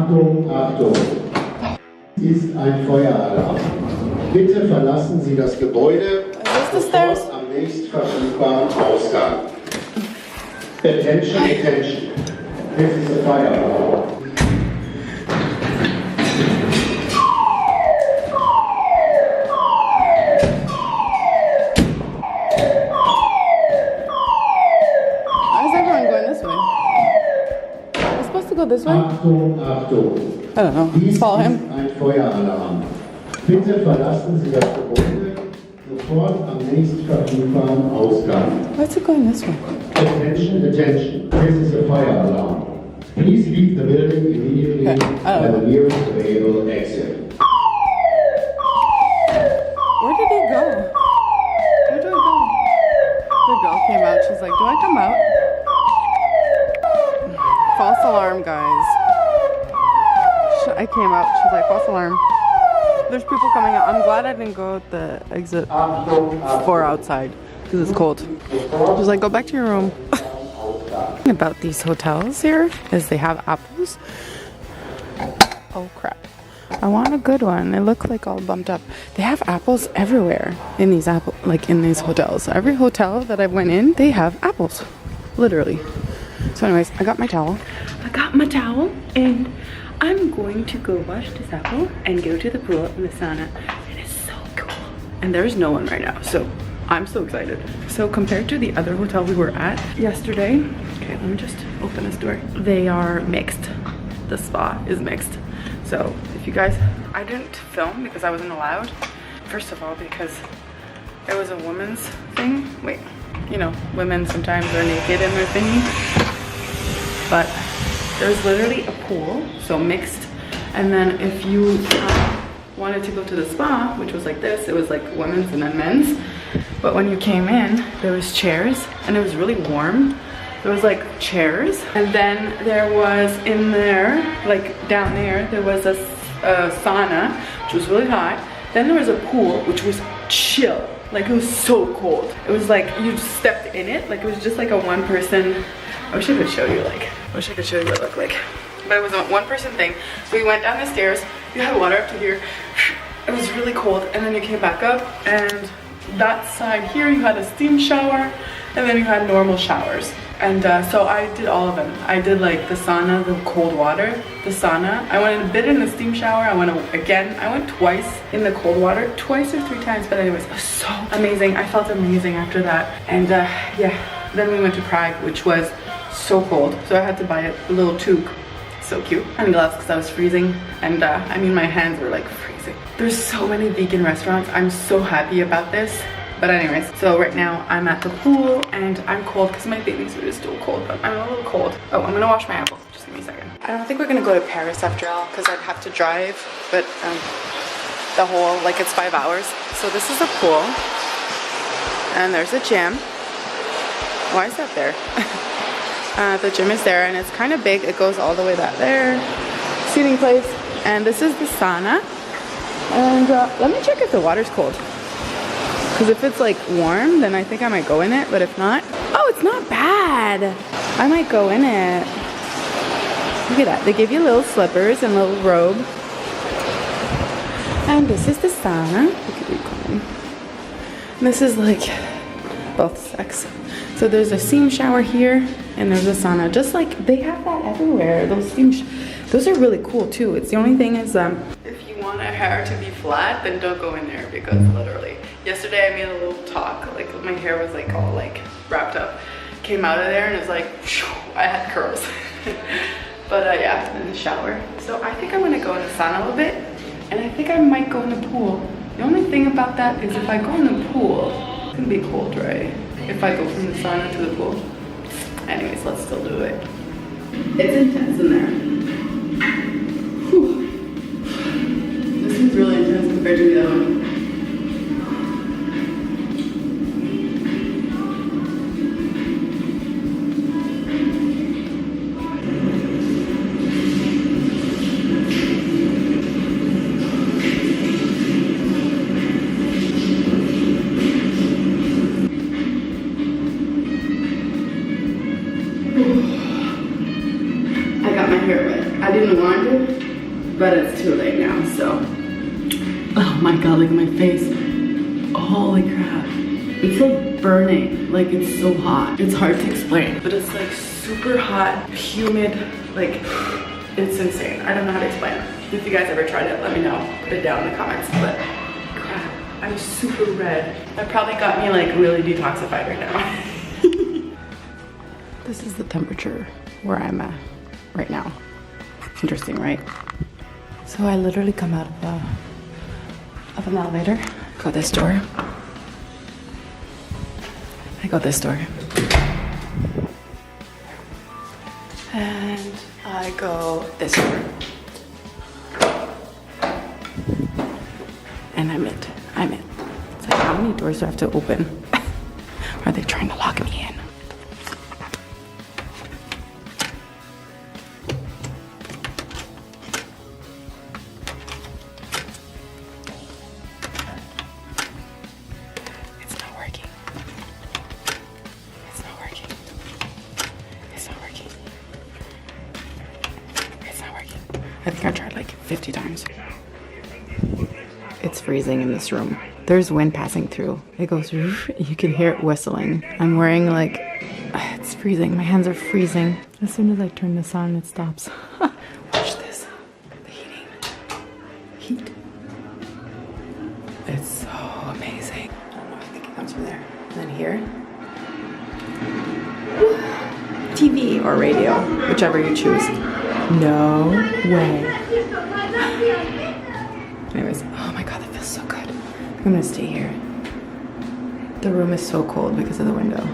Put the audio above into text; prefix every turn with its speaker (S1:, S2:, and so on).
S1: Achtung, Achtung. Ist ein Feueralarm. Bitte verlassen Sie das Gebäude sofort am nächstverfügbaren Ausgang. Attention, attention. This is a fire alarm.
S2: This way?
S1: Achtung, Achtung.
S2: I don't know.
S1: Dies
S2: Follow him.
S1: ist ein Feueralarm. Bitte verlassen Sie das Gebäude sofort am nächstverfügbaren Ausgang.
S2: Why's it going this way?
S1: Attention, attention. This is a fire alarm. Please leave the building immediately by the nearest available exit.
S2: Where did he go? Where do I go? The girl came out. She's like, do I come out? False alarm, guys. I came out. She's like, false alarm. There's people coming out. I'm glad I didn't go at the exit 4 outside because it's cold. She's like, go back to your room. About these hotels here is they have apples. Oh crap. I want a good one. It looks like all bumped up. They have apples everywhere in these in these hotels. Every hotel that I went in, they have apples. Literally. So anyways, I got my towel. And I'm going to go wash this apple and go to the pool in the sauna. It is so cool. And there's no one right now, so I'm so excited. So compared to the other hotel we were at yesterday, okay, let me just open this door. They are mixed. The spa is mixed. So if you guys, I didn't film because I wasn't allowed. First of all, because it was a women's thing. Wait, you know, women sometimes are naked in their thingy. But there's literally a pool, so mixed. And then if you wanted to go to the spa, which was like this, it was like women's and then men's. But when you came in, there was chairs and it was really warm. There was like chairs. And then there was in there, like down there, there was a sauna, which was really hot. Then there was a pool, which was chill. Like it was so cold. It was like you stepped in it, like it was just like a one person. I wish I could show you what it looked like. But it was a one person thing. So we went down the stairs, you had water up to here. It was really cold, and then you came back up, and that side here you had a steam shower, and then you had normal showers. And so I did all of them. I did like the sauna, the cold water, the sauna. I went a bit in the steam shower. I went twice in the cold water, twice or 3 times. But anyways, it was so amazing. I felt amazing after that. And yeah, then we went to Prague, which was so cold. So I had to buy a little toque. So cute. And gloves because I was freezing. And I mean, my hands were like freezing. There's so many vegan restaurants. I'm so happy about this. But anyways, so right now I'm at the pool and I'm cold because my bathing suit is still cold, but I'm a little cold. Oh, I'm gonna wash my apples. Just give me a second. I don't think we're gonna go to Paris after all because I'd have to drive, but the whole, like it's 5 hours. So this is a pool and there's a gym. Why is that there? The gym is there and it's kind of big. It goes all the way back there. Seating place. And this is the sauna. And let me check if the water's cold. Because if it's like warm, then I think I might go in it. But if not, oh, it's not bad. I might go in it. Look at that. They give you little slippers and a little robe. And this is the sauna. Look at you going. And this is like both sex. So there's a steam shower here and there's a sauna. Just like they have that everywhere. Those those are really cool too. It's the only thing is if you want a hair to be flat, then don't go in there because literally. Yesterday I made a little talk, like my hair was like all like wrapped up. Came out of there and it was like, I had curls. But yeah, in the shower. So I think I'm gonna go in the sauna a little bit and I think I might go in the pool. The only thing about that is if I go in the pool, it's gonna be cold, right? If I go from the sauna to the pool. Anyways, let's still do it. It's intense in there. Whew. This one's really intense compared to the other one. didn't want it, but it's too late now, so. Oh my god, look at my face. Holy crap. It's like burning, like it's so hot. It's hard to explain, but it's like super hot, humid, like it's insane. I don't know how to explain it. If you guys ever tried it, let me know. Put it down in the comments, but crap, I'm super red. That probably got me like really detoxified right now. This is the temperature where I'm at right now. Interesting, right? So I literally come out of an elevator, go this door. I go this door. And I go this door. And I'm in. It's like, how many doors do I have to open? Are they trying to lock me in? It's not working. It's not working. It's not working. It's not working. I think I tried like 50 times. It's freezing in this room. There's wind passing through. It goes, you can hear it whistling. I'm wearing like, it's freezing. My hands are freezing. As soon as I turn this on, it stops. Watch this. The heating. Heat. It's so amazing. I don't know, I think it comes from there. And then here. TV or radio, whichever you choose. No way. Anyways, oh my god, that feels so good. I'm gonna stay here. The room is so cold because of the window.